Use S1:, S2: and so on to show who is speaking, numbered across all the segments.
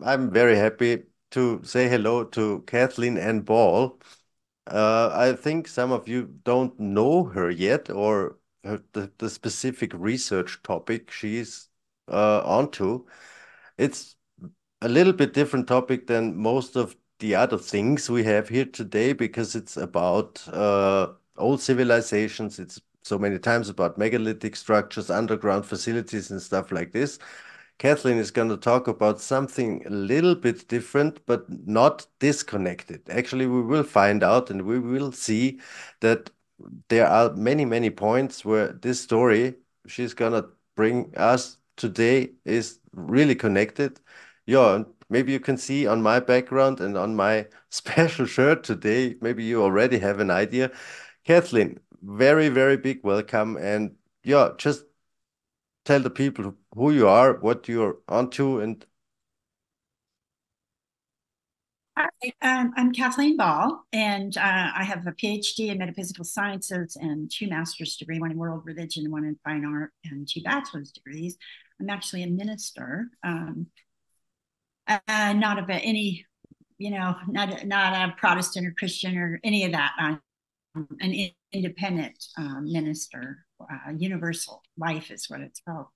S1: I'm very happy to say hello to Kathleen Ann Ball. I think some of you don't know her yet or the specific research topic she's onto. It's a little bit different topic than most of the other things we have here today because it's about old civilizations. It's so many times about megalithic structures, underground facilities, and stuff like this. Kathleen is going to talk about something a little bit different, but not disconnected. Actually, we will find out and we will see that there are many, many points where this story she's going to bring us today is really connected. Yeah, and maybe you can see on my background and on my special shirt today, maybe you already have an idea. Kathleen, very, very big welcome. And yeah, just tell the people who you are, what you're onto, and
S2: Hi, I'm Kathleen Ball, and I have a PhD in metaphysical sciences and two master's degrees, one in world religion, one in fine art, and two bachelor's degrees. I'm actually a minister, not of any, not a Protestant or Christian or any of that. I'm an independent minister. Universal life is what it's called.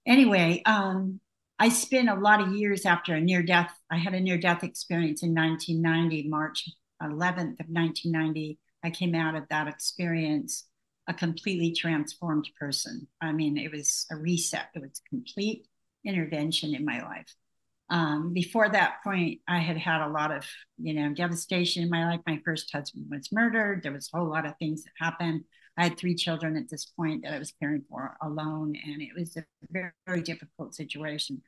S2: Anyway, I spent a lot of years after a near death. I had a near death experience in 1990, March 11th of 1990. I came out of that experience a completely transformed person. I mean, it was a reset, it was complete intervention in my life. Before that point, I had had a lot of, devastation in my life. My first husband was murdered. There was a whole lot of things that happened. I had three children at this point that I was caring for alone, and it was a very, very difficult situation.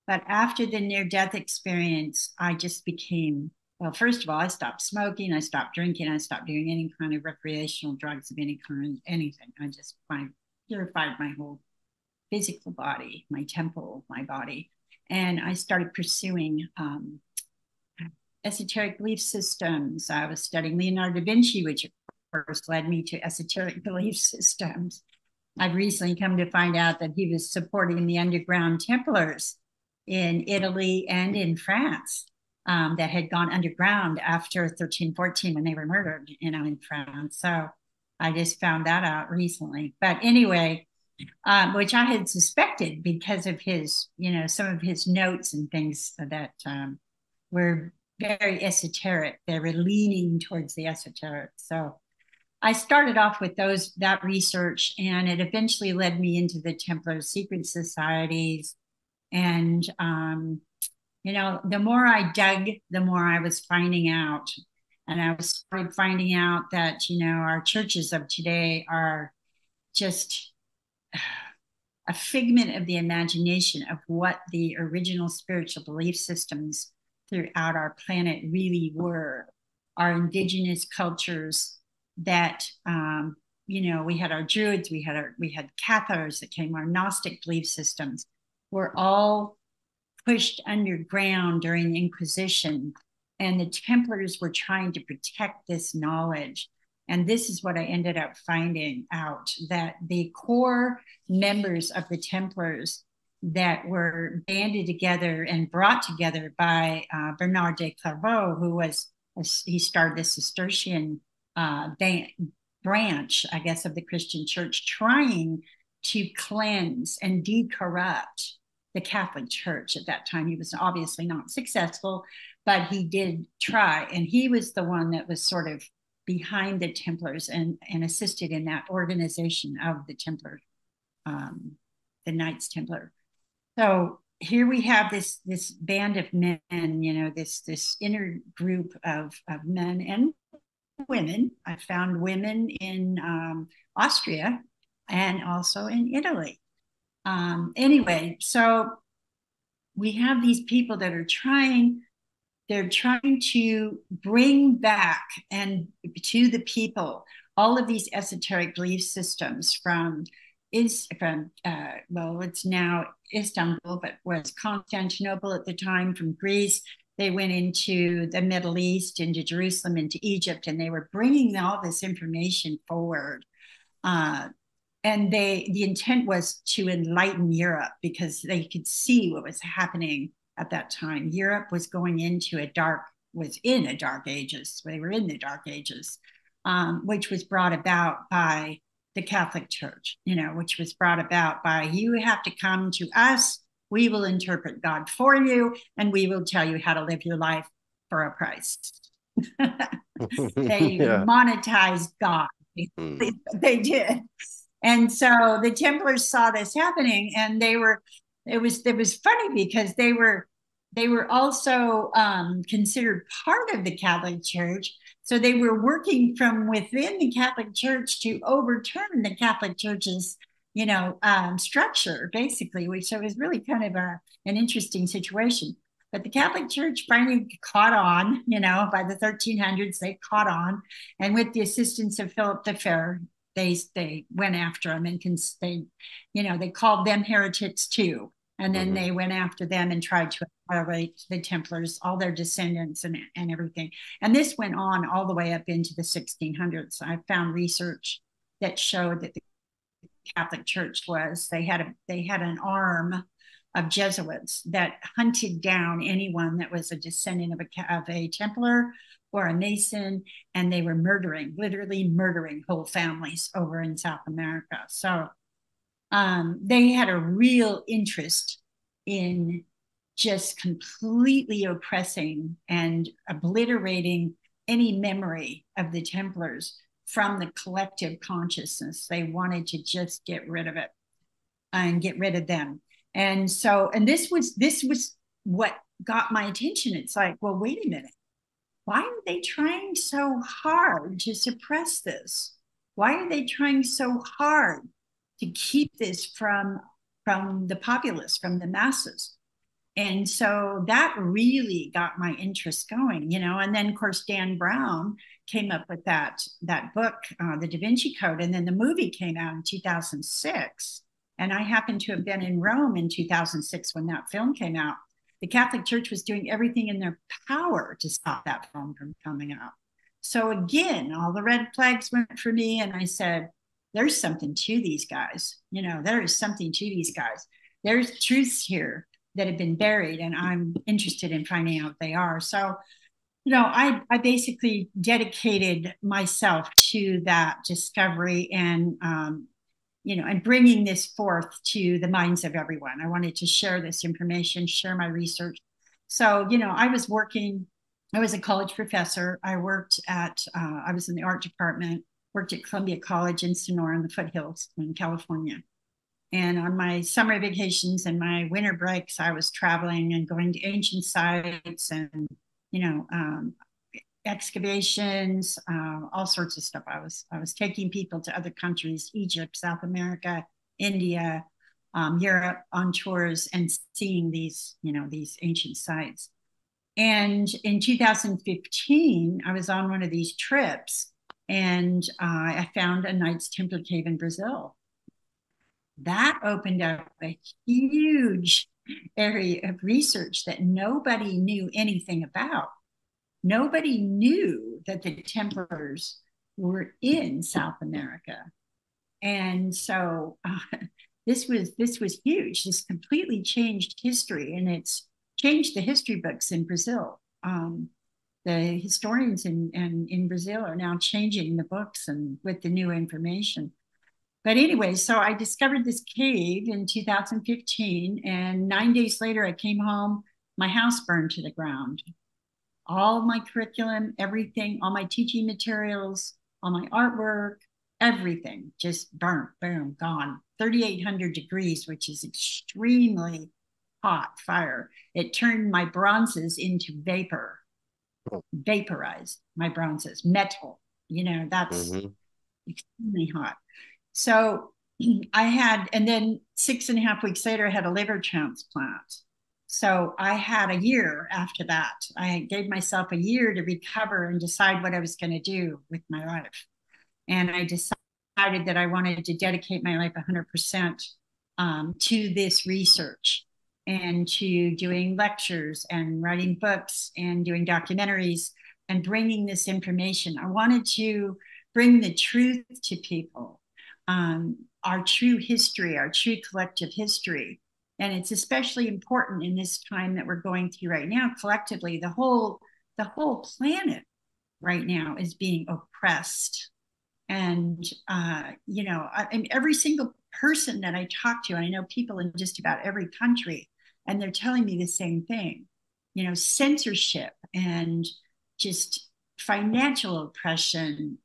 S2: But after the near death experience, I just became, well, first of all, I stopped smoking, I stopped drinking, I stopped doing any kind of recreational drugs of any kind, anything. I just purified my whole physical body, my temple, my body. And I started pursuing esoteric belief systems. I was studying Leonardo da Vinci, which of course led me to esoteric belief systems. I've recently come to find out that he was supporting the underground Templars in Italy and in France that had gone underground after 1314 when they were murdered, in France. So I just found that out recently. But anyway, which I had suspected because of his, some of his notes and things that were very esoteric. They were leaning towards the esoteric. So I started off with that research, and it eventually led me into the Templar secret societies. And the more I dug, the more I was finding out, and I was started finding out that our churches of today are just a figment of the imagination of what the original spiritual belief systems throughout our planet really were. Our indigenous cultures that we had our Druids, we had Cathars that came, our Gnostic belief systems were all pushed underground during the Inquisition, and the Templars were trying to protect this knowledge. And this is what I ended up finding out, that the core members of the Templars that were banded together and brought together by Bernard de Clairvaux, he started the Cistercian branch, I guess, of the Christian church, trying to cleanse and decorrupt the Catholic Church at that time. He was obviously not successful, but he did try. And he was the one that was sort of behind the Templars and assisted in that organization of the Templar, the Knights Templar. So here we have this band of men, this inner group of men and women. I found women in Austria and also in Italy. Anyway, so we have these people that are they're trying to bring back and to the people all of these esoteric belief systems from it's now Istanbul, but was Constantinople at the time, from Greece. They went into the Middle East, into Jerusalem, into Egypt, and they were bringing all this information forward. And the intent was to enlighten Europe because they could see what was happening at that time. Europe was going into was in a dark ages. They were in the dark ages, which was brought about by the Catholic Church, which was brought about by, you have to come to us, we will interpret God for you, and we will tell you how to live your life for a price. They
S1: Yeah.
S2: monetized God. They did. And so the Templars saw this happening, and it was funny because they were also considered part of the Catholic Church. So they were working from within the Catholic Church to overturn the Catholic Church's, structure, basically, which so was really kind of an interesting situation. But the Catholic Church finally caught on, by the 1300s, they caught on. And with the assistance of Philip the Fair, they went after them, and they called them heretics too. And then they went after them and tried to annihilate the Templars, all their descendants and everything. And this went on all the way up into the 1600s. I found research that showed that the Catholic Church they had an arm of Jesuits that hunted down anyone that was a descendant of a Templar or a Mason, and they were literally murdering whole families over in South America. So they had a real interest in just completely oppressing and obliterating any memory of the Templars from the collective consciousness. They wanted to just get rid of it and get rid of them. And so, and this was what got my attention. It's like, well, wait a minute. Why are they trying so hard to suppress this? Why are they trying so hard to keep this from the populace, from the masses? And so that really got my interest going, and then of course Dan Brown came up with that book, the Da Vinci Code, and then the movie came out in 2006. And I happened to have been in Rome in 2006 when that film came out. The Catholic Church was doing everything in their power to stop that film from coming out. So again, all the red flags went for me, and I said, there's something to these guys. There is something to these guys. There's truths here that have been buried, and I'm interested in finding out what they are. So, I basically dedicated myself to that discovery and, and bringing this forth to the minds of everyone. I wanted to share this information, share my research. So, I was a college professor. I was in the art department, worked at Columbia College in Sonora in the foothills in California. And on my summer vacations and my winter breaks, I was traveling and going to ancient sites and, excavations, all sorts of stuff. I was taking people to other countries, Egypt, South America, India, Europe, on tours and seeing these ancient sites. And in 2015, I was on one of these trips, and I found a Knights Templar cave in Brazil. That opened up a huge area of research that nobody knew anything about. Nobody knew that the Templars were in South America. And so this was huge. This completely changed history, and it's changed the history books in Brazil. The historians in Brazil are now changing the books and with the new information. But anyway, so I discovered this cave in 2015, and 9 days later, I came home. My house burned to the ground. All my curriculum, everything, all my teaching materials, all my artwork, everything just burnt, boom, gone. 3,800 degrees, which is extremely hot fire. It turned my bronzes into vapor, vaporized my bronzes, metal. That's extremely hot. So and then 6.5 weeks later, I had a liver transplant. So I had a year after that. I gave myself a year to recover and decide what I was going to do with my life. And I decided that I wanted to dedicate my life 100% to this research and to doing lectures and writing books and doing documentaries and bringing this information. I wanted to bring the truth to people, our true history, our true collective history. And it's especially important in this time that we're going through right now. Collectively, the whole planet right now is being oppressed. And every single person that I talk to, and I know people in just about every country, and they're telling me the same thing. Censorship and just financial oppression,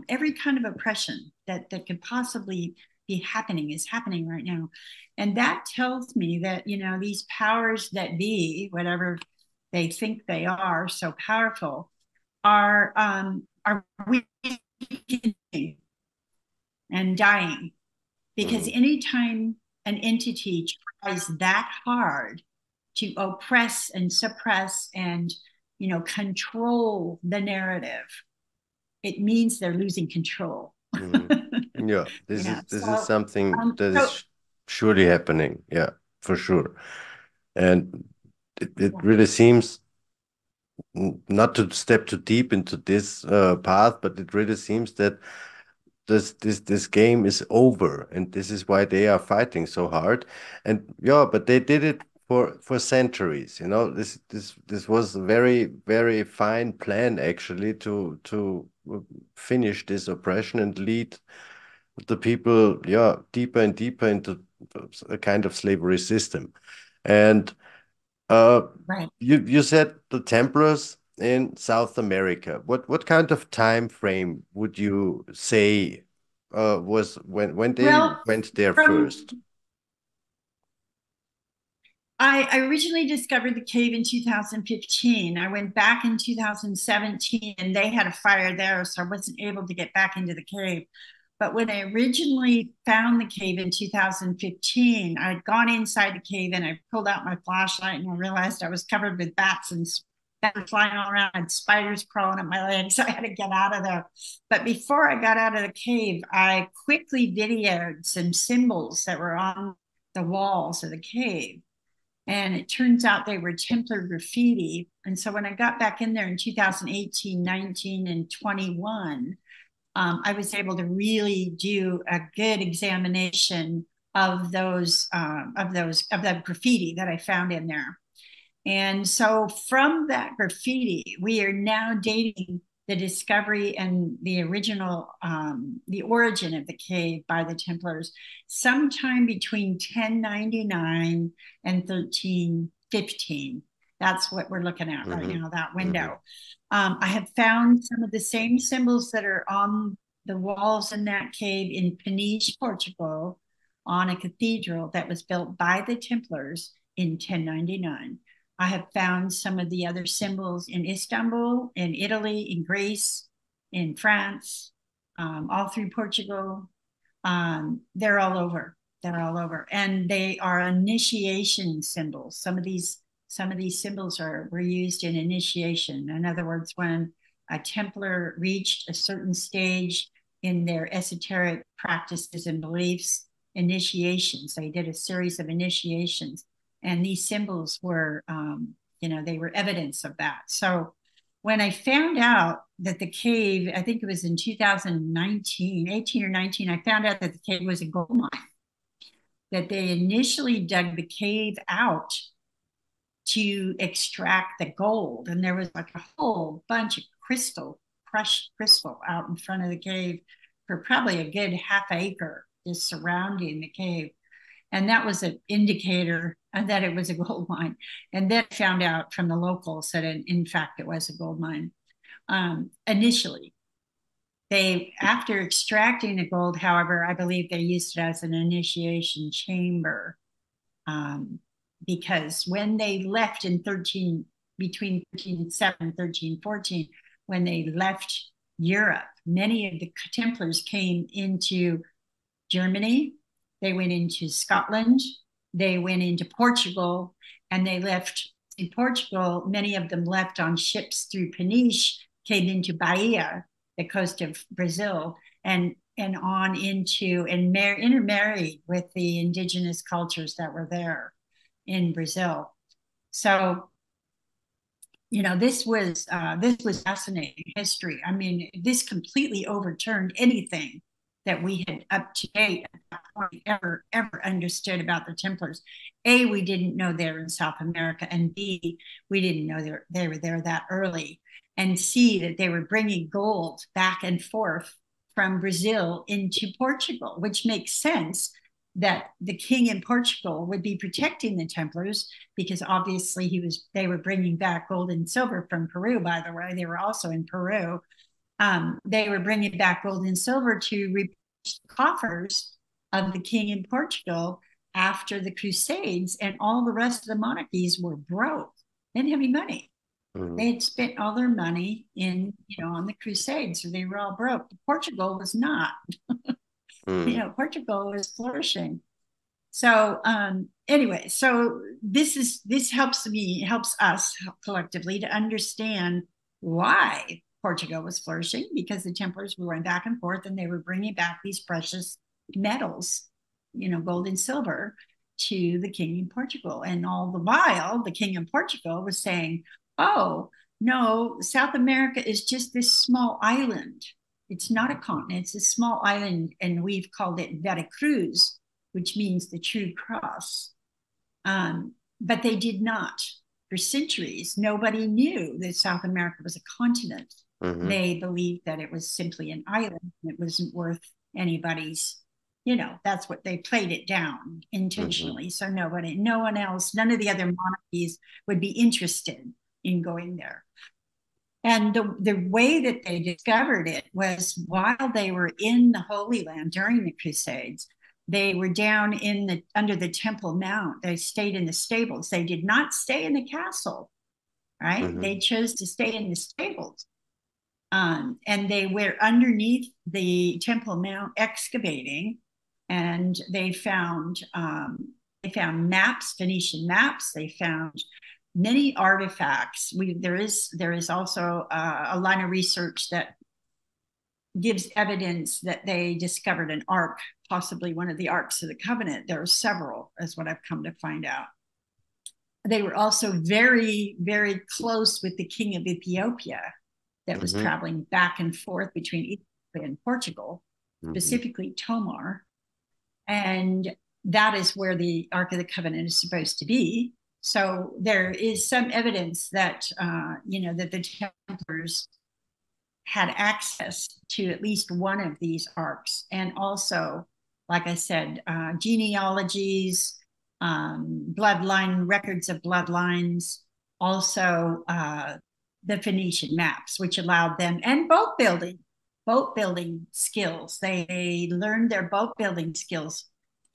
S2: every kind of oppression that could possibly be happening is happening right now. And that tells me that, these powers that be, whatever they think they are, so powerful, are weakening and dying. Because anytime an entity tries that hard to oppress and suppress and control the narrative, it means they're losing control.
S1: Yeah, this is
S2: So
S1: something that
S2: so
S1: is surely happening. Yeah, for sure. And it
S2: yeah,
S1: really seems, not to step too deep into this path, but it really seems that this game is over, and this is why they are fighting so hard. And yeah, but they did it for centuries. This was a very, very fine plan actually to finish this oppression and lead the people, yeah, deeper and deeper into a kind of slavery system. And uh,
S2: right.
S1: you said the Templars in South America. What kind of time frame would you say was when they
S2: Well,
S1: went there
S2: from
S1: first?
S2: I originally discovered the cave in 2015. I went back in 2017 and they had a fire there, so I wasn't able to get back into the cave. But when I originally found the cave in 2015, I had gone inside the cave and I pulled out my flashlight and I realized I was covered with bats and bats flying all around and spiders crawling up my legs. So I had to get out of there. But before I got out of the cave, I quickly videoed some symbols that were on the walls of the cave. And it turns out they were Templar graffiti. And so when I got back in there in 2018, 19, and 21, I was able to really do a good examination of the graffiti that I found in there. And so from that graffiti, we are now dating the discovery and the original, the origin of the cave by the Templars, sometime between 1099 and 1315. That's what we're looking at right
S1: Hmm.
S2: now, that
S1: Hmm.
S2: window. I have found some of the same symbols that are on the walls in that cave in Peniche, Portugal, on a cathedral that was built by the Templars in 1099. I have found some of the other symbols in Istanbul, in Italy, in Greece, in France, all through Portugal. They're all over. They're all over, and they are initiation symbols. Some of these symbols were used in initiation. In other words, when a Templar reached a certain stage in their esoteric practices and beliefs, initiations. They did a series of initiations, and these symbols were, they were evidence of that. So when I found out that the cave, I think it was in 2019, 18 or 19, I found out that the cave was a gold mine, that they initially dug the cave out to extract the gold. And there was like a whole bunch of crushed crystal out in front of the cave for probably a good half acre, just surrounding the cave. And that was an indicator that it was a gold mine. And then found out from the locals that in fact it was a gold mine. Initially, after extracting the gold, however, I believe they used it as an initiation chamber, um, because when they left in 13, between 1307 and 1314, when they left Europe, many of the Templars came into Germany, they went into Scotland, they went into Portugal, and they left in Portugal. Many of them left on ships through Peniche, came into Bahia, the coast of Brazil, and on into and intermarried with the indigenous cultures that were there in Brazil. So this was fascinating history. I mean, this completely overturned anything that we had up to date at that point ever understood about the Templars. A, we didn't know they were in South America, and B, we didn't know they were there that early, and C, that they were bringing gold back and forth from Brazil into Portugal, which makes sense that the king in Portugal would be protecting the Templars, because obviously they were bringing back gold and silver from Peru. By the way, they were also in Peru. They were bringing back gold and silver to replenish the coffers of the king in Portugal after the Crusades, and all the rest of the monarchies were broke. They didn't have any money. They had spent all their money on the Crusades, so they were all broke. Portugal was not. Portugal was flourishing. So anyway, so this helps us collectively to understand why Portugal was flourishing, because the Templars were going back and forth, and they were bringing back these precious metals, gold and silver, to the king in Portugal. And all the while, the king in Portugal was saying, oh, no, South America is just this small island. It's not a continent, it's a small island, and we've called it Veracruz, which means the true cross. But they did not. For centuries, nobody knew that South America was a continent. They believed that it was simply an island, and it wasn't worth anybody's, that's what they played it down intentionally. So no one else, none of the other monarchies would be interested in going there. And the way that they discovered it was while they were in the Holy Land during the Crusades. They were down under the Temple Mount. They stayed in the stables. They did not stay in the castle, right? They chose to stay in the stables. And they were underneath the Temple Mount excavating, and they found maps, Phoenician maps. They found many artifacts. There is also a line of research that gives evidence that they discovered an ark, possibly one of the Arks of the Covenant. There are several, is what I've come to find out. They were also very, very close with the king of Ethiopia that was traveling back and forth between Ethiopia and Portugal, specifically Tomar. And that is where the Ark of the Covenant is supposed to be. So there is some evidence that, that the Templars had access to at least one of these arcs. And also, like I said, genealogies, bloodline, records of bloodlines, also the Phoenician maps, which allowed them, and boat building skills. They learned their boat building skills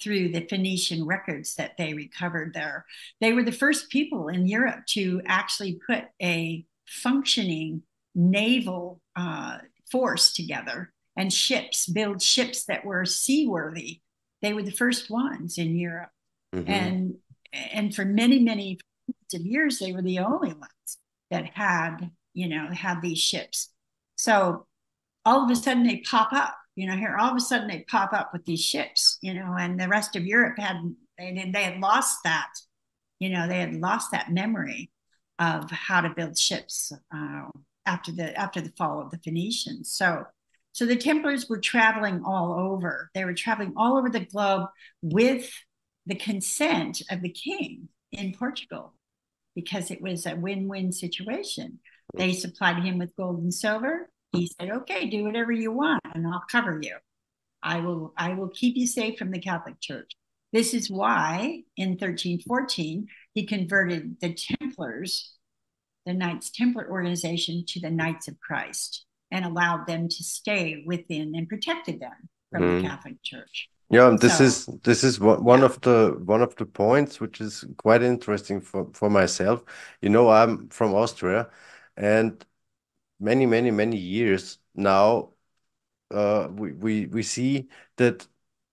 S2: through the Phoenician records that they recovered there. They were the first people in Europe to actually put a functioning naval force together and build ships that were seaworthy. They were the first ones in Europe. And for many years, they were the only ones that had these ships. So all of a sudden they pop up, all of a sudden they pop up with these ships, and the rest of Europe they had lost that, they had lost that memory of how to build ships after the fall of the Phoenicians. So the Templars were traveling all over. They were traveling all over the globe with the consent of the king in Portugal, because it was a win-win situation. They supplied him with gold and silver. He said, okay, do whatever you want, and I'll cover you. I will keep you safe from the Catholic Church. This is why in 1314, he converted the Templars, the Knights Templar organization, to the Knights of Christ, and allowed them to stay within and protected them from the Catholic Church.
S1: Yeah, this is one of the points which is quite interesting for myself. I'm from Austria, and many years now, we see that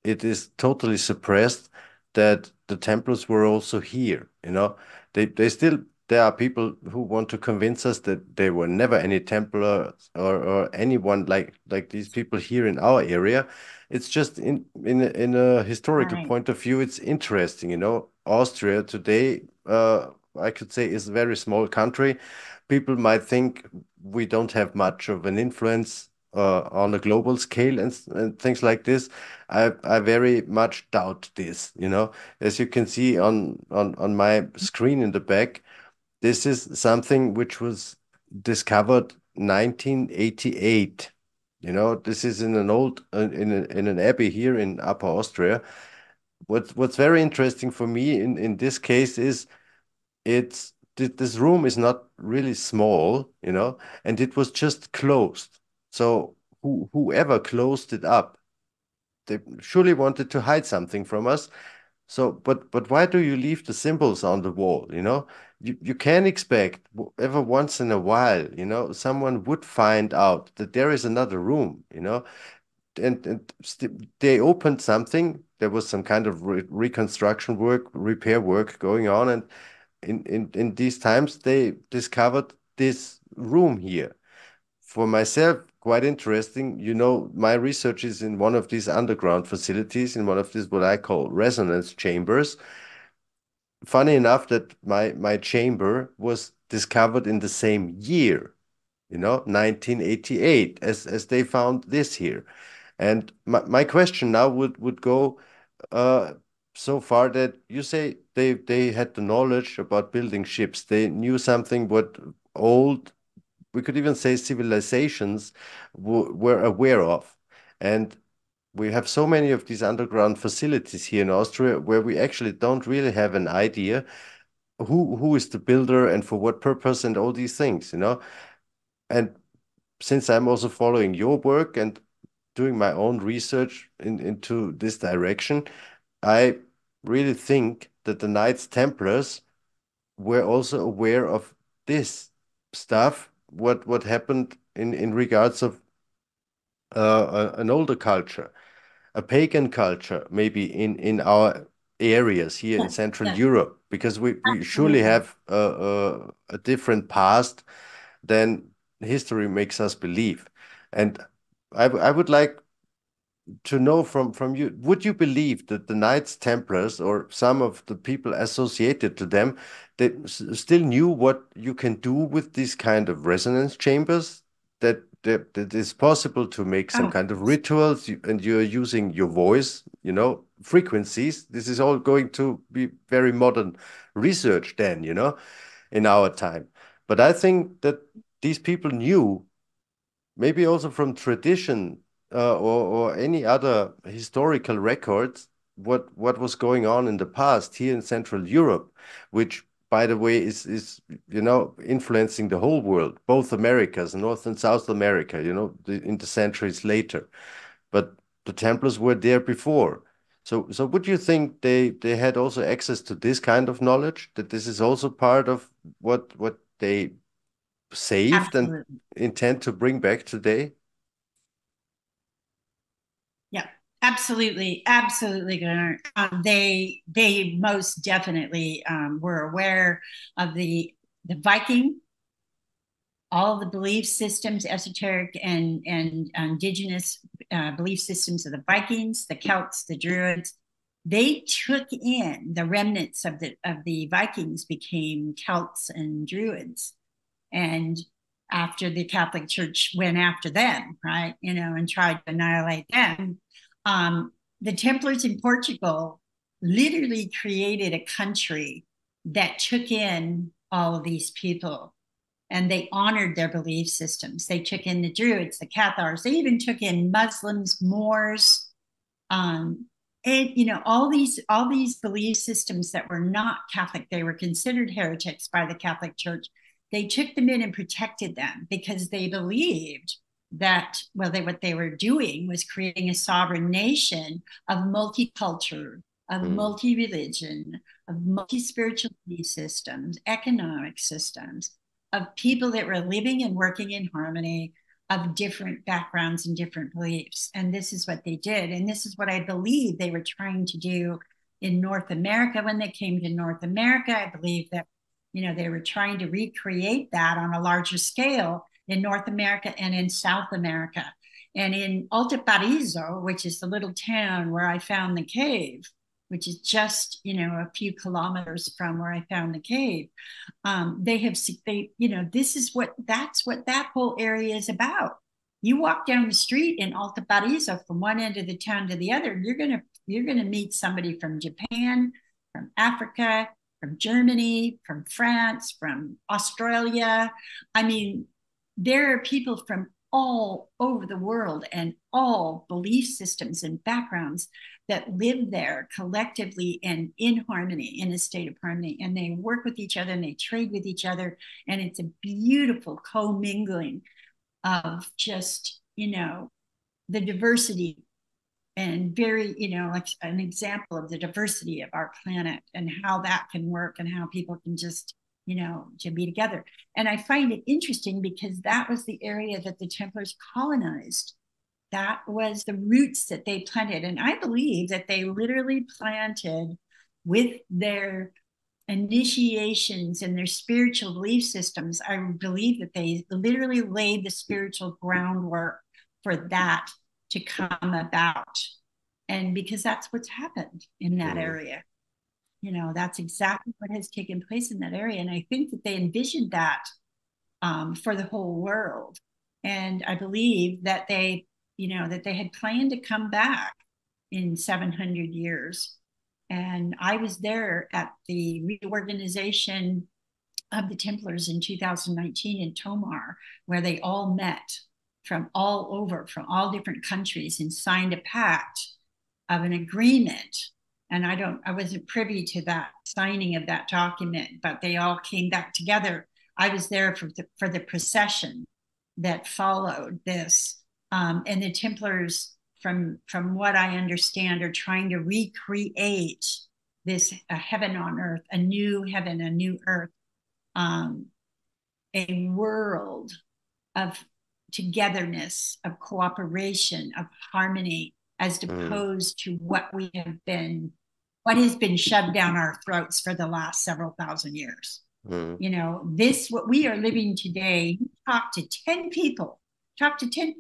S1: it is totally suppressed that the Templars were also here. There are people who want to convince us that there were never any Templars or anyone like these people here in our area. It's just in a historical point of view, it's interesting. Austria today, I could say, is a very small country. People might think we don't have much of an influence on a global scale and things like this. I very much doubt this, you know. As you can see on my screen in the back, this is something which was discovered 1988. You know, this is in an old in an abbey here in Upper Austria. What's very interesting for me in this case is this room is not really small, you know, and it was just closed. So whoever closed it up, they surely wanted to hide something from us. So, but why do you leave the symbols on the wall? You know, you can expect every once in a while, you know, someone would find out that there is another room, you know, and they opened something. There was some kind of reconstruction work, repair work going on, and in these times they discovered this room here. For myself, quite interesting. You know, my research is in one of these underground facilities, in one of these what I call resonance chambers. Funny enough that my chamber was discovered in the same year, you know, 1988, as they found this here. And my question now would go uh, so far that you say they had the knowledge about building ships. They knew something what old, we could even say civilizations were aware of. And we have so many of these underground facilities here in Austria where we actually don't really have an idea who is the builder and for what purpose and all these things, you know. And since I'm also following your work and doing my own research into this direction, I really think that the Knights Templars were also aware of this stuff, what happened in regards of an older culture, a pagan culture, maybe in our areas here in
S2: Yes,
S1: Central
S2: yes,
S1: Europe, because we surely
S2: absolutely.
S1: have a different past than history makes us believe. And I would like to know from you, would you believe that the Knights Templars or some of the people associated to them, they still knew what you can do with these kind of resonance chambers? That is possible to make some
S2: Oh,
S1: kind of rituals, and you're using your voice, you know, frequencies. This is all going to be very modern research then, you know, in our time. But I think that these people knew, maybe also from tradition or any other historical records, what was going on in the past here in Central Europe, which, by the way, is you know, influencing the whole world, both Americas, North and South America, you know, in the centuries later. But the Templars were there before. So would you think they had also access to this kind of knowledge, that this is also part of what they saved and
S2: absolutely.
S1: intend to bring back today?
S2: Yeah, absolutely, absolutely, Gunnar. They most definitely were aware of the Viking, all the belief systems, esoteric and indigenous belief systems of the Vikings, the Celts, the Druids. They took in the remnants of the Vikings became Celts and Druids, and after the Catholic Church went after them, right, you know, and tried to annihilate them, the Templars in Portugal literally created a country that took in all of these people, and they honored their belief systems. They took in the Druids, the Cathars, they even took in Muslims, Moors, um, and you know, all these belief systems that were not Catholic, they were considered heretics by the Catholic Church. They took them in and protected them because they believed that, well, what they were doing was creating a sovereign nation of multicultural, of
S1: Mm,
S2: multi-religion, of multi-spiritual belief systems, economic systems, of people that were living and working in harmony, of different backgrounds and different beliefs. And this is what they did. And this is what I believe they were trying to do in North America when they came to North America. I believe that, you know, they were trying to recreate that on a larger scale in North America and in South America. And in Altaparizo, which is the little town where I found the cave, which is just, you know, a few kilometers from where I found the cave, they have, you know, this is what, that's what that whole area is about. You walk down the street in Alta Paraiso from one end of the town to the other, you're gonna meet somebody from Japan, from Africa, from Germany, from France, from Australia. I mean, there are people from all over the world and all belief systems and backgrounds that live there collectively and in harmony, in a state of harmony. And they work with each other and they trade with each other. And it's a beautiful commingling of just, the diversity and very, like an example of the diversity of our planet and how that can work and how people can just, to be together. And I find it interesting because that was the area that the Templars colonized. That was the roots that they planted. And I believe that they literally planted with their initiations and their spiritual belief systems. I believe that they literally laid the spiritual groundwork for that to come about. And because that's what's happened in that
S1: Mm,
S2: area. That's exactly what has taken place in that area. And I think that they envisioned that for the whole world. And I believe that they had planned to come back in 700 years. And I was there at the reorganization of the Templars in 2019 in Tomar, where they all met from all over, from all different countries, and signed a pact of an agreement. And I wasn't privy to that signing of that document, but they all came back together. I was there for the procession that followed this. And the Templars, from what I understand, are trying to recreate this heaven on earth, a new heaven, a new earth, um, a world of togetherness, of cooperation, of harmony, as
S1: mm,
S2: opposed to what has been shoved down our throats for the last several thousand years.
S1: mm,
S2: This, what we are living today, talk to 10 people,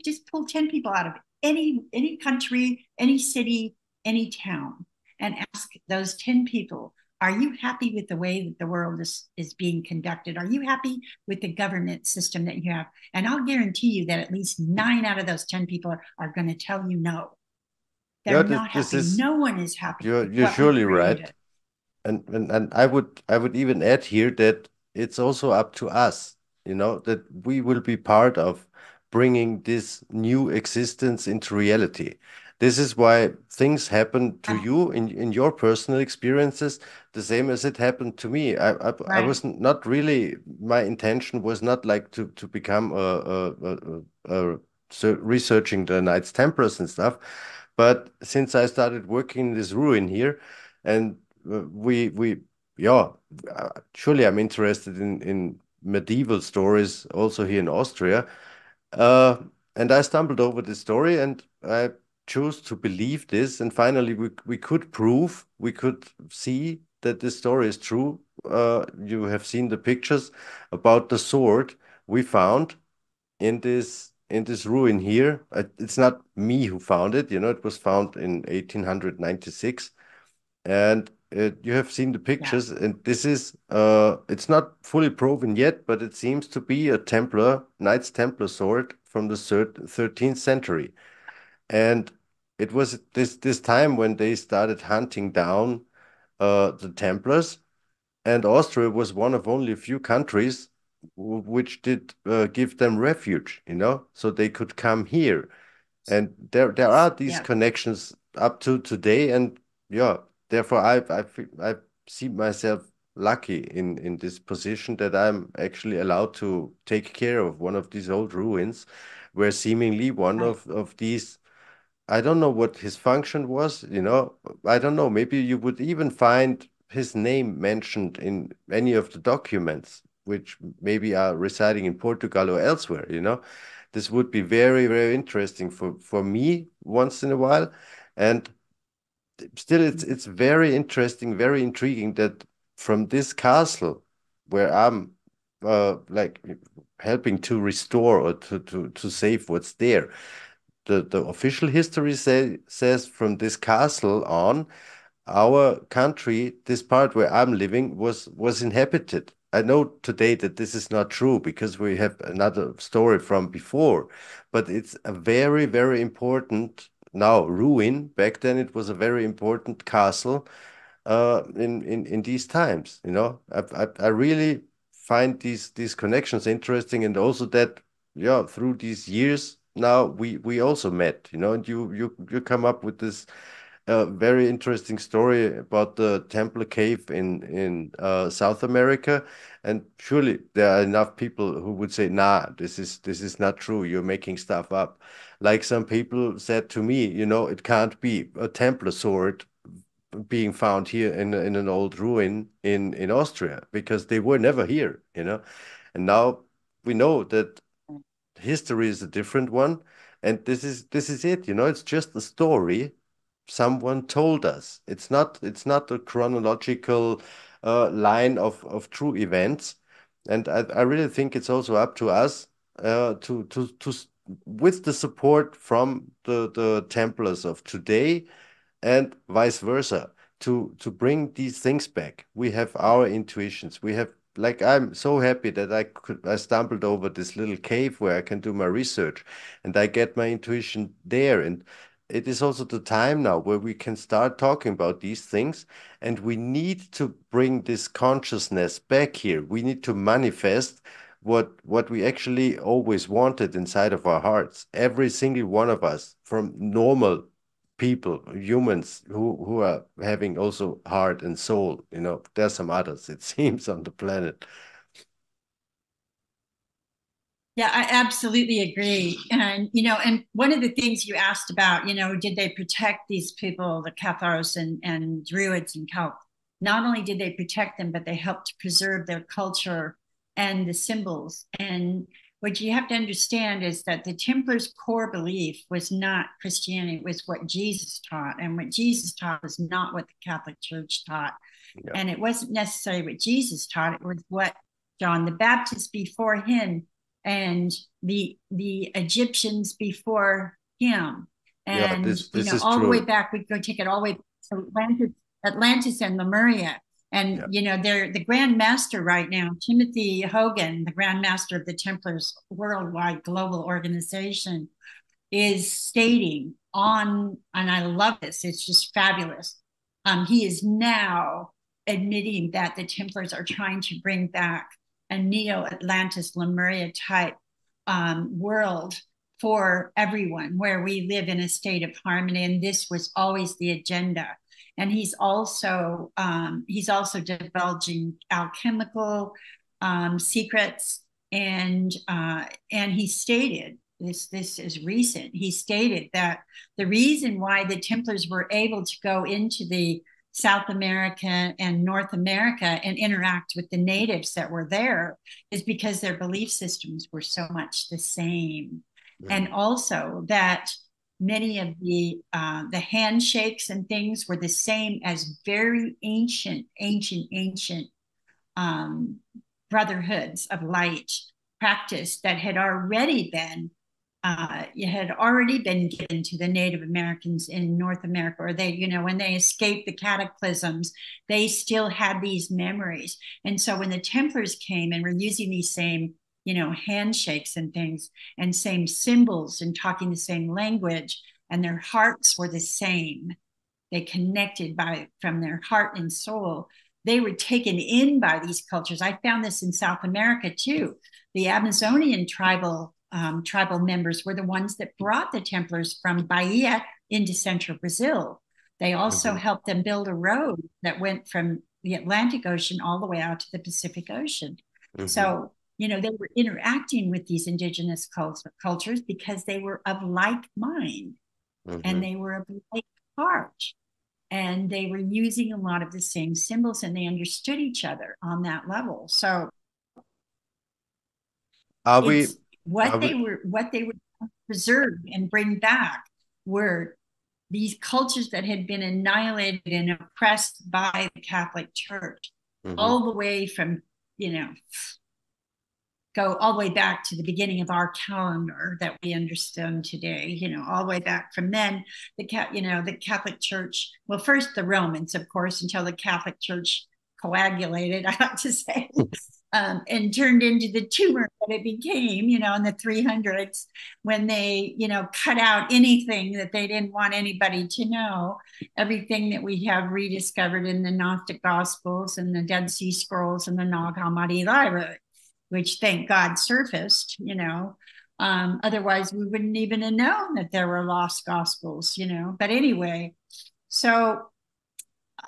S2: just pull 10 people out of any country, any city, any town, and ask those 10 people, are you happy with the way that the world is being conducted? Are you happy with the government system that you have? And I'll guarantee you that at least 9 out of those 10 people are going to tell you no.
S1: yeah,
S2: They're not
S1: this
S2: happy.
S1: is
S2: No one is happy with
S1: you're
S2: what we
S1: surely right.
S2: created.
S1: And I would even add here that it's also up to us, that we will be part of bringing this new existence into reality. This is why things happen to you in your personal experiences, the same as it happened to me. I
S2: Right.
S1: was not really, my intention was not like to become so researching the Knights Templars and stuff. But since I started working in this ruin here, and we yeah, surely I'm interested in medieval stories also here in Austria. Uh, and I stumbled over this story and I chose to believe this. And finally, we could prove, we could see that this story is true. You have seen the pictures about the sword we found in this ruin here. It's not me who found it, it was found in 1896. And you have seen the
S2: Yeah.
S1: pictures, and this is it's not fully proven yet, but it seems to be a Knights Templar sword from the 13th century. And it was this time when they started hunting down the Templars, and Austria was one of only a few countries which did give them refuge, so they could come here. And there are these
S2: Yeah.
S1: connections up to today, and yeah, therefore I see myself lucky in this position that I'm actually allowed to take care of one of these old ruins, where seemingly one
S2: Right.
S1: of these, I don't know what his function was, I don't know, maybe you would even find his name mentioned in any of the documents, which maybe are residing in Portugal or elsewhere. This would be very, very interesting for me once in a while. And still, it's very interesting, very intriguing that from this castle where I'm like helping to restore or to save what's there, the official history says from this castle on, our country, this part where I'm living, was inhabited. I know today that this is not true because we have another story from before, but it's a very, very important now ruin. Back then, it was a very important castle in these times. You know, I really find these connections interesting, and also that yeah, through these years now we also met. You know, and you come up with this a very interesting story about the Templar cave in South America, and surely there are enough people who would say, "Nah, this is not true. You're making stuff up." Like some people said to me, you know, it can't be a Templar sword being found here in an old ruin in Austria because they were never here, you know. And now we know that history is a different one, and this is it, you know. It's just a story someone told us. It's not a chronological line of true events, and I really think it's also up to us with the support from the Templars of today and vice versa to bring these things back. We have our intuitions. We have like I'm so happy that I stumbled over this little cave where I can do my research and I get my intuition there. And it is also the time now where we can start talking about these things, and we need to bring this consciousness back here. We need to manifest what we actually always wanted inside of our hearts. Every single one of us, from normal people, humans who are having also heart and soul. You know, there's some others, it seems, on the planet.
S2: Yeah, I absolutely agree. And, and one of the things you asked about, did they protect these people, the Cathars and Druids and Celts? Not only did they protect them, but they helped to preserve their culture and the symbols. And what you have to understand is that the Templars' core belief was not Christianity, it was what Jesus taught. And what Jesus taught was not what the Catholic Church taught.
S1: Yeah,
S2: And it wasn't necessarily what Jesus taught, it was what John the Baptist before him and the Egyptians before him.
S1: yeah,
S2: And
S1: this is
S2: all the way
S1: true.
S2: back, we could go take it all the way to Atlantis and Lemuria. And
S1: Yeah.
S2: they're the Grand Master right now, Timothy Hogan, the Grand Master of the Templars worldwide global organization, is stating on, and I love this, it's just fabulous. He is now admitting that the Templars are trying to bring back a Neo Atlantis Lemuria type world for everyone, where we live in a state of harmony. And this was always the agenda. And he's also divulging alchemical secrets, and he stated this is recent. He stated that the reason why the Templars were able to go into the South America and North America and interact with the natives that were there is because their belief systems were so much the same. And
S1: Mhm.
S2: also that many of the handshakes and things were the same as very ancient um, brotherhoods of light practice that had already been given to the Native Americans in North America, or when they escaped the cataclysms, they still had these memories. And so when the Templars came and were using these same, handshakes and things and same symbols and talking the same language, and their hearts were the same, they connected from their heart and soul. They were taken in by these cultures. I found this in South America too. The Amazonian tribal members were the ones that brought the Templars from Bahia into central Brazil. They also
S1: Mhm.
S2: helped them build a road that went from the Atlantic Ocean all the way out to the Pacific Ocean.
S1: Mhm.
S2: So, they were interacting with these indigenous cultures because they were of like mind and
S1: Mhm.
S2: they were of like heart, and they were using a lot of the same symbols, and they understood each other on that level. So
S1: Are we
S2: it's
S1: are we
S2: what they were preserve and bring back were these cultures that had been annihilated and oppressed by the Catholic Church,
S1: Mhm.
S2: all the way from, go all the way back to the beginning of our calendar that we understand today, all the way back from then, the Catholic Church, well, first the Romans, of course, until the Catholic Church coagulated, I like to say, and turned into the tumor that it became, in the 300s when they, cut out anything that they didn't want anybody to know. Everything that we have rediscovered in the Gnostic Gospels and the Dead Sea Scrolls and the Nag Hammadi Library, which thank God surfaced. Otherwise, we wouldn't even have known that there were lost Gospels. But anyway, so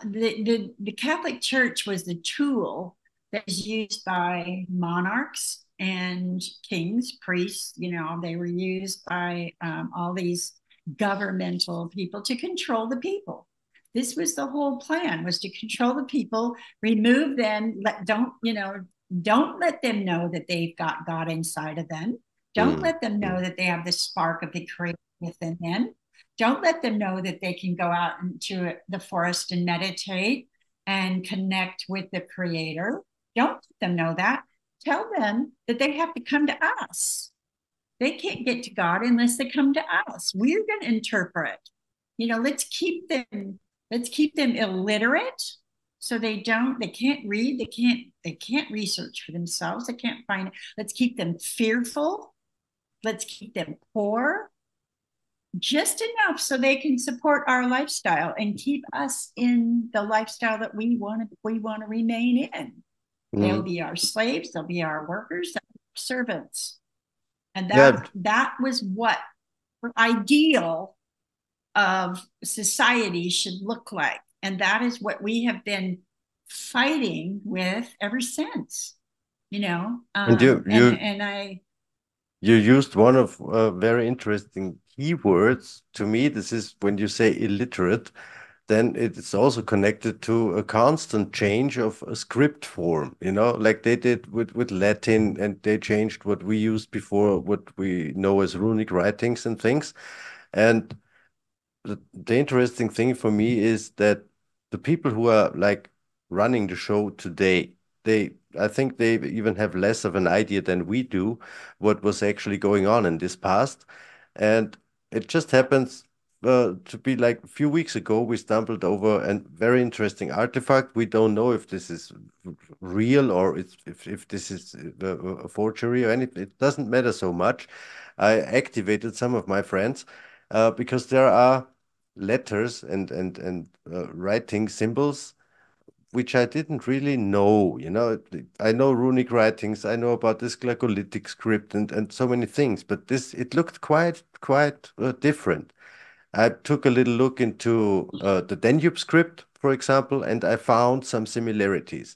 S2: the Catholic Church was the tool that was used by monarchs and kings, priests. They were used by all these governmental people to control the people. This was the whole plan: was to control the people, remove them. Don't let them know that they've got God inside of them. Don't let them know that they have the spark of the Creator within them. Don't let them know that they can go out into the forest and meditate and connect with the Creator. Don't let them know that. Tell them that they have to come to us. They can't get to God unless they come to us. We're going to interpret. Let's keep them illiterate, so they can't read, they can't research for themselves, they can't find it. Let's keep them fearful. Let's keep them poor, just enough so they can support our lifestyle and keep us in the lifestyle that we want to remain in. They'll be our slaves, they'll be our workers, they'll be our servants. And that was what the ideal of society should look like. And that is what we have been fighting with ever since.
S1: You used one of very interesting keywords to me. This is when you say illiterate, then it's also connected to a constant change of a script form, like they did with Latin, and they changed what we used before, what we know as runic writings and things. And the interesting thing for me is that the people who are like running the show today, I think they even have less of an idea than we do what was actually going on in this past. And it just happens to be like a few weeks ago, we stumbled over a very interesting artifact. We don't know if this is real or if this is a forgery or anything. It doesn't matter so much. I activated some of my friends because there are letters and writing symbols which I didn't really know. I know runic writings, I know about this Glagolitic script and so many things, but it looked quite different. I took a little look into the Danube script, for example, and I found some similarities.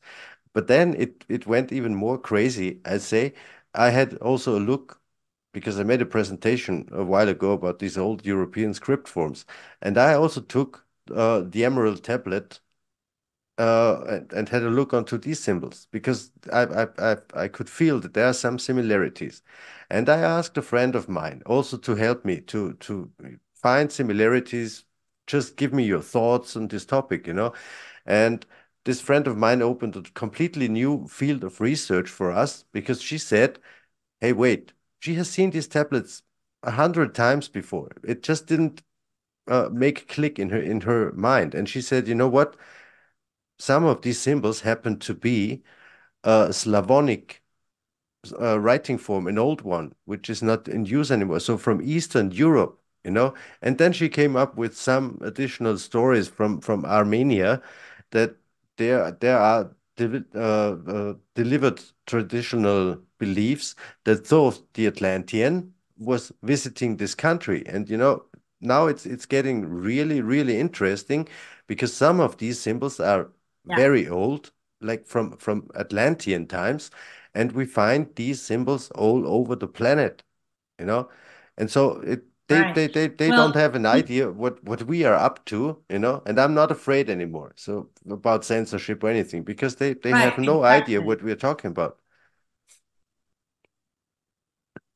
S1: But then it went even more crazy, I say. I had also a look because I made a presentation a while ago about these old European script forms, and I also took the Emerald tablet and had a look onto these symbols because I could feel that there are some similarities. And I asked a friend of mine also to help me to find similarities. Just give me your thoughts on this topic. And this friend of mine opened a completely new field of research for us because she said, hey, wait, she has seen these tablets 100 times before. It just didn't make a click in her mind. And she said, you know what? Some of these symbols happen to be Slavonic writing form, an old one, which is not in use anymore. So from Eastern Europe. And then she came up with some additional stories from Armenia that there are delivered traditional beliefs that thought the Atlantean was visiting this country. And now it's getting really, really interesting because some of these symbols are
S2: Yeah.
S1: very old, like from Atlantean times, and we find these symbols all over the planet. And so
S2: Right.
S1: they don't
S2: Well,
S1: have an idea what we are up to. And I'm not afraid anymore. So about censorship or anything, because they have
S2: right,
S1: no idea
S2: exactly.
S1: what we're talking about.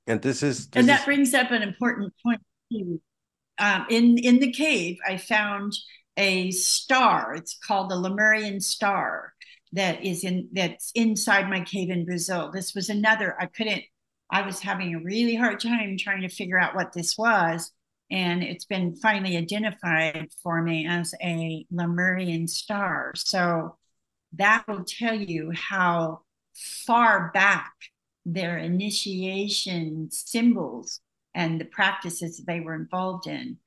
S1: And this is
S2: And
S1: this
S2: that
S1: is
S2: brings up an important point too. In the cave, I found a star. It's called the Lemurian star that's inside my cave in Brazil. This was another. I was having a really hard time trying to figure out what this was. And it's been finally identified for me as a Lemurian star. So that will tell you how far back their initiation symbols and the practices they were involved in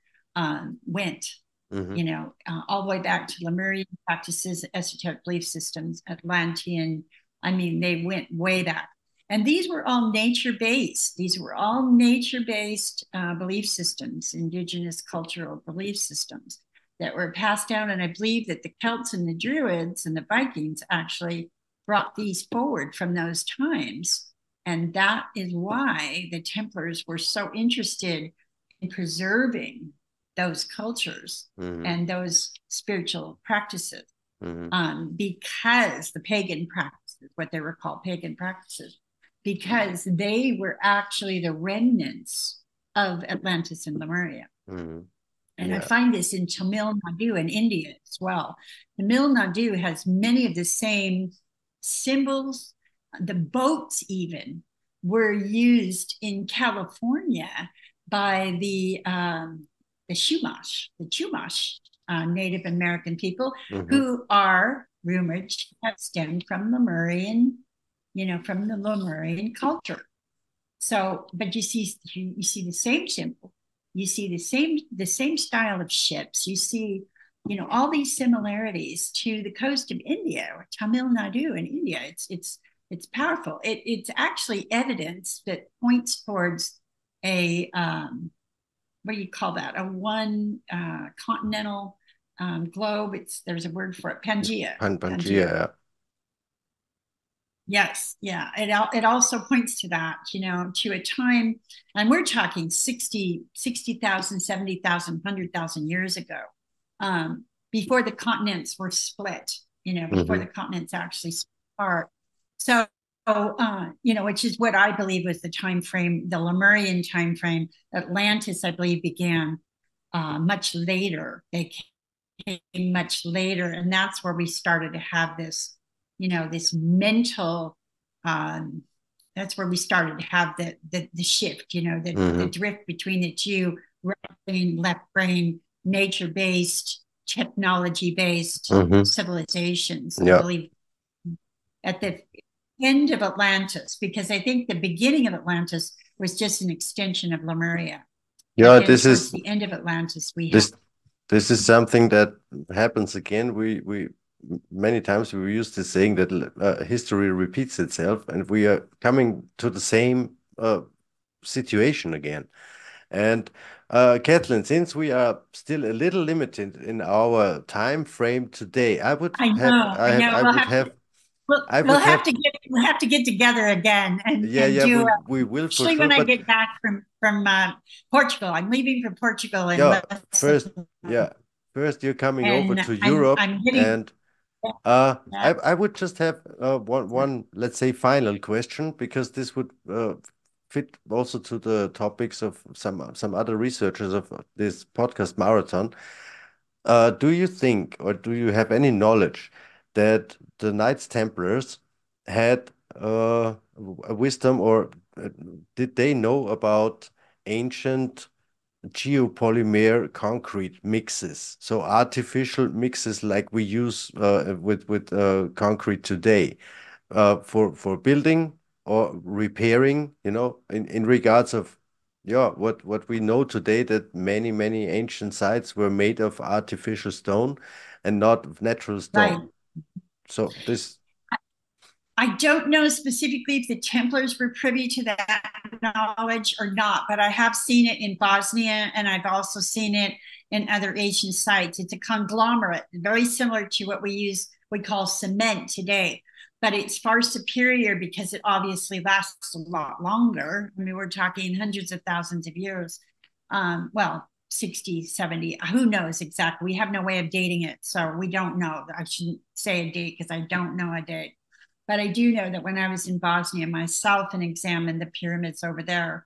S2: went, all the way back to Lemurian practices, esoteric belief systems, Atlantean. I mean, they went way back. And these were all nature-based. These were all nature-based belief systems, indigenous cultural belief systems that were passed down. And I believe that the Celts and the Druids and the Vikings actually brought these forward from those times. And that is why the Templars were so interested in preserving those cultures and those spiritual practices, because the pagan practices, what they were called pagan practices, because they were actually the remnants of Atlantis and Lemuria. And I find this in Tamil Nadu in India as well. Tamil Nadu has many of the same symbols. The boats even were used in California by the Chumash, Native American people, who are rumored to have stemmed from Lemurian, from the Lemurian culture. So, but you see the same symbol, you see the same style of ships, you see, all these similarities to the coast of India or Tamil Nadu in India. It's powerful. It's actually evidence that points towards a what do you call that? A one continental globe. There's a word for it, Pangea.
S1: Pangea.
S2: Yes, yeah. It also points to that, to a time, and we're talking 60,000, 70,000, 100,000 years ago, before the continents were split, before the continents actually split apart. So, which is what I believe was the time frame, the Lemurian time frame. Atlantis, I believe, began much later. They came much later, and that's where we started to have this, this mental. That's where we started to have the shift, the drift between the two, right brain, left brain, nature-based, technology-based civilizations. I believe at the end of Atlantis, because I think the beginning of Atlantis was just an extension of Lemuria.
S1: Yeah, this is
S2: the end of Atlantis.
S1: This is something that happens again. We many times we use this saying that history repeats itself, and we are coming to the same situation again. And Kathleen, since we are still a little limited in our time frame today, I would
S2: We'll have to get together again and do.
S1: We will for
S2: sure.
S1: When
S2: I get back from Portugal, I'm leaving for Portugal.
S1: First you're coming over to Europe, and I would just have one, let's say, final question, because this would fit also to the topics of some other researchers of this podcast marathon. Do you think, or do you have any knowledge that the Knights Templars had a wisdom, or did they know about ancient geopolymer concrete mixes, so artificial mixes like we use with concrete today, for building or repairing, in regards of what we know today, that many ancient sites were made of artificial stone and not of natural stone.
S2: Right.
S1: So this,
S2: I don't know specifically if the Templars were privy to that knowledge or not, but I have seen it in Bosnia, and I've also seen it in other Asian sites. It's a conglomerate, very similar to what we call cement today, but it's far superior because it obviously lasts a lot longer. I mean, we're talking hundreds of thousands of years. 60, 70, who knows exactly? We have no way of dating it, so we don't know. I shouldn't say a date because I don't know a date. But I do know that when I was in Bosnia myself and examined the pyramids over there,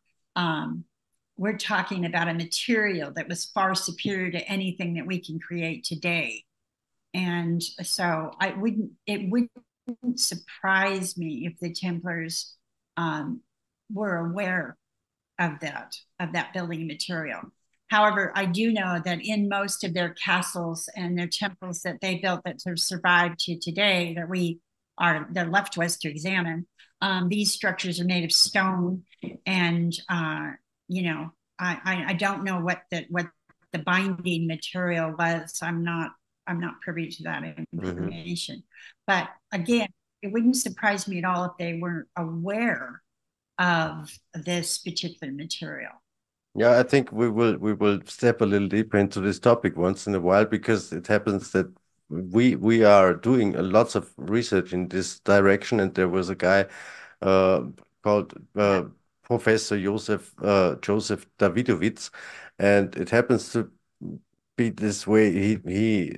S2: we're talking about a material that was far superior to anything that we can create today. And so it wouldn't surprise me if the Templars were aware of that building material. However, I do know that in most of their castles and their temples that they built that have survived to today, that we they're left to us to examine. These structures are made of stone, and you know, I don't know what the binding material was. I'm not privy to that information. But again, it wouldn't surprise me at all if they weren't aware of this particular material.
S1: Yeah, I think we will step a little deeper into this topic once in a while, because it happens that we are doing lots of research in this direction, and there was a guy uh, called Professor Joseph Davidovits, and it happens to be this way. He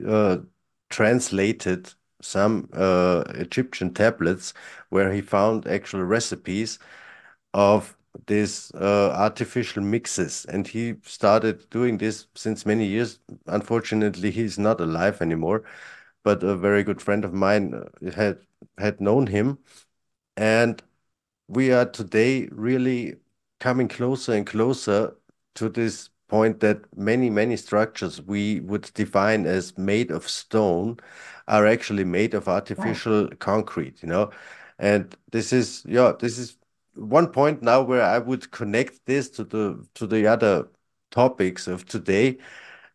S1: translated some Egyptian tablets where he found actual recipes of these artificial mixes, and he started doing this since many years. Unfortunately, he's not alive anymore, but a very good friend of mine had known him, and we are today really coming closer and closer to this point that many structures we would define as made of stone are actually made of
S2: Right.
S1: artificial concrete, you know. And this is, yeah, this is one point now where I would connect this to the other topics of today.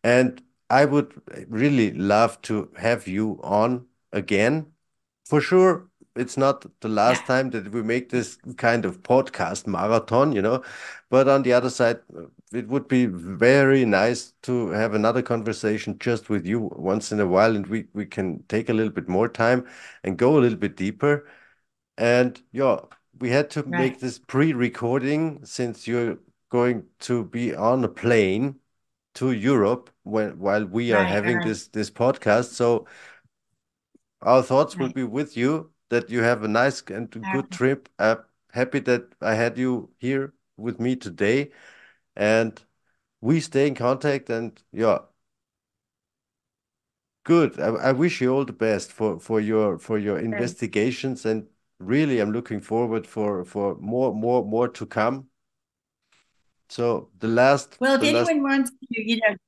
S1: And I would really love to have you on again. For sure, it's not the
S2: Yeah.
S1: last time that we make this kind of podcast marathon, you know. But on the other side, it would be very nice to have another conversation just with you once in a while, and we can take a little bit more time and go a little bit deeper. And yeah, we had to
S2: Right.
S1: make this pre-recording since you're going to be on a plane to Europe while we are
S2: Right.
S1: having
S2: Right.
S1: this podcast. So our thoughts will
S2: Right.
S1: be with you, that you have a nice and good
S2: Okay.
S1: trip. Happy that I had you here with me today, and we stay in contact. And yeah, good. I wish you all the best for your
S2: Okay.
S1: investigations, and really I'm looking forward for more to come. So
S2: Well, if
S1: the last
S2: anyone wants to,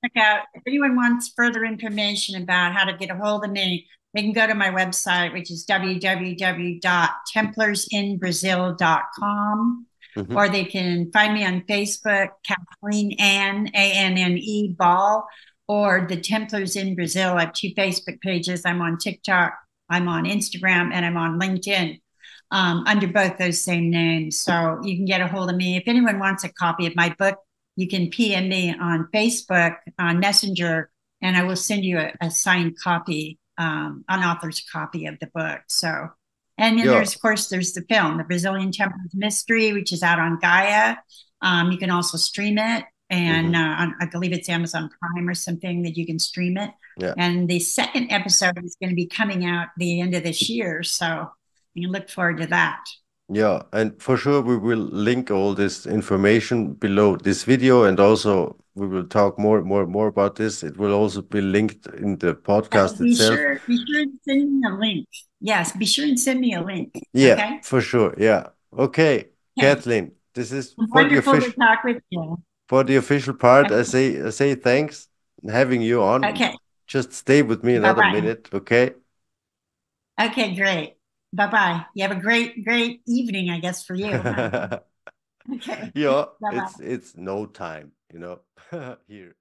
S2: check out, if anyone wants further information about how to get a hold of me, they can go to my website, which is www.templarsinbrazil.com,
S1: Mhm.
S2: or they can find me on Facebook, Kathleen Ann, Anne Ball, or the Templars in Brazil. I have two Facebook pages. I'm on TikTok, I'm on Instagram, and I'm on LinkedIn, under both those same names. So you can get a hold of me. If anyone wants a copy of my book, you can PM me on Facebook, on Messenger, and I will send you a signed copy, an author's copy of the book. So, and then
S1: Yeah.
S2: there's, of course, there's the film, The Brazilian Templars Mystery, which is out on Gaia. You can also stream it, and
S1: Mhm.
S2: I believe it's Amazon Prime or something that you can stream it.
S1: Yeah.
S2: And the second episode is going to be coming out the end of this year. So you look forward to that.
S1: Yeah, and for sure we will link all this information below this video, and also we will talk more about this. It will also be linked in the podcast itself.
S2: Be sure to send me a link. Yes, be sure and send me a link.
S1: Yeah,
S2: Okay.
S1: for sure. Yeah. Okay,
S2: Okay.
S1: Kathleen, this is
S2: Wonderful to talk with you.
S1: for the official part. I say thanks having you on.
S2: Okay.
S1: Just stay with me
S2: Bye
S1: another
S2: bye.
S1: minute, okay?
S2: Okay, great. Bye bye. You have a great evening, I guess, for you, huh? Okay.
S1: Yeah,
S2: Bye bye.
S1: it's no time, you know, here.